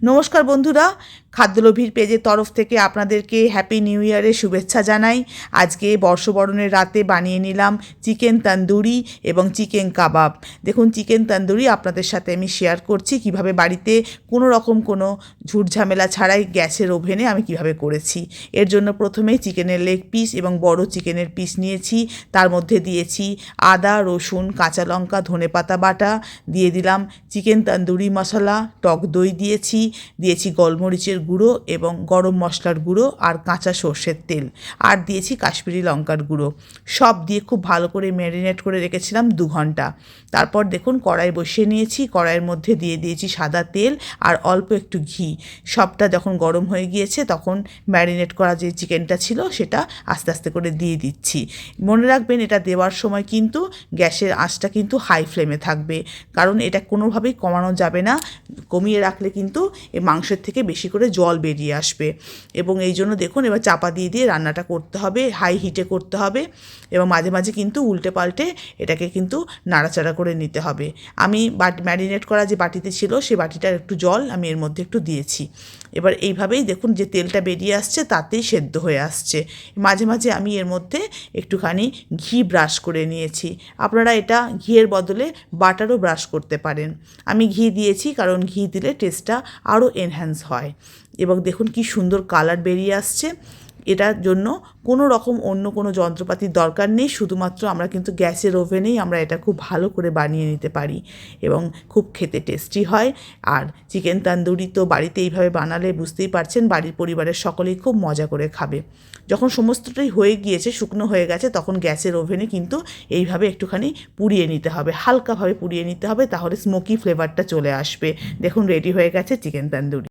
নমস্কার বন্ধুরা, খাদ্যলোভীর পেজের তরফ থেকে আপনাদেরকে হ্যাপি নিউ ইয়ারের শুভেচ্ছা জানাই। আজকে বর্ষবরণের রাতে বানিয়ে নিলাম চিকেন তন্দুরি এবং চিকেন কাবাব। দেখুন, চিকেন তন্দুরি আপনাদের সাথে আমি শেয়ার করছি কিভাবে বাড়িতে কোনো রকম কোনো ঝুটঝামেলা ছাড়াই গ্যাসের ওভেনে আমি কিভাবে করেছি। এর জন্য প্রথমেই চিকেনের লেগ পিস এবং বড় চিকেনের পিস নিয়েছি। তার মধ্যে দিয়েছি আদা, রসুন, কাঁচা লঙ্কা, ধনেপাতা বাটা, দিয়ে দিলাম চিকেন তন্দুরি মশলা, টক দই দিয়েছি গোলমরিচের গুঁড়ো এবং গরম মশলার গুঁড়ো আর কাঁচা সর্ষের তেল, আর দিয়েছি কাশ্মীরি লঙ্কার গুঁড়ো। সব দিয়ে খুব ভালো করে ম্যারিনেট করে রেখেছিলাম 2 ঘন্টা। তারপর দেখুন, কড়াই বসিয়ে নিয়েছি। কড়াইয়ের মধ্যে দিয়ে দিয়েছি সাদা তেল আর অল্প একটু ঘি। সবটা যখন গরম হয়ে গিয়েছে তখন ম্যারিনেট করা যে চিকেনটা ছিল সেটা আস্তে আস্তে করে দিয়ে দিচ্ছি। মনে রাখবেন, এটা দেওয়ার সময় কিন্তু গ্যাসের আঁচটা কিন্তু হাই ফ্লেমে থাকবে, কারণ এটা কোনোভাবেই কমানো যাবে না। কমিয়ে রাখলে কিন্তু এই মাংসের থেকে বেশি করে জল বেরিয়ে আসবে। এবং এই জন্য দেখুন, এবার চাপা দিয়ে দিয়ে রান্নাটা করতে হবে, হাই হিটে করতে হবে এবং মাঝে মাঝে কিন্তু উল্টে পাল্টে এটাকে কিন্তু নাড়াচাড়া করে নিতে হবে। আমি ম্যারিনেট করা যে বাটিতে ছিল সেই বাটিটার একটু জল আমি এর মধ্যে একটু দিয়েছি। এবার এইভাবেই দেখুন যে তেলটা বেরিয়ে আসছে, তাতেই সেদ্ধ হয়ে আসছে। মাঝে মাঝে আমি এর মধ্যে একটুখানি ঘি ব্রাশ করে নিয়েছি। আপনারা এটা ঘিয়ের বদলে বাটারও ব্রাশ করতে পারেন। আমি ঘি দিয়েছি কারণ ঘি দিলে টেস্টটা আরও এনহ্যান্স হয়। এবং দেখুন কি সুন্দর কালার বেরিয়ে আসছে। এটার জন্য কোনো রকম অন্য কোনো যন্ত্রপাতির দরকার নেই, শুধুমাত্র আমরা কিন্তু গ্যাসের ওভেনেই আমরা এটা খুব ভালো করে বানিয়ে নিতে পারি এবং খুব খেতে টেস্টি হয়। আর চিকেন তন্দুরি তো বাড়িতে এইভাবে বানালে বুঝতেই পারছেন বাড়ির পরিবারের সকলেই খুব মজা করে খাবে। যখন সমস্তটাই হয়ে গিয়েছে, শুকনো হয়ে গেছে, তখন গ্যাসের ওভেনে কিন্তু এইভাবে একটুখানি পুড়িয়ে নিতে হবে, হালকাভাবে পুড়িয়ে নিতে হবে, তাহলে স্মোকি ফ্লেভারটা চলে আসবে। দেখুন, রেডি হয়ে গেছে চিকেন তন্দুরি।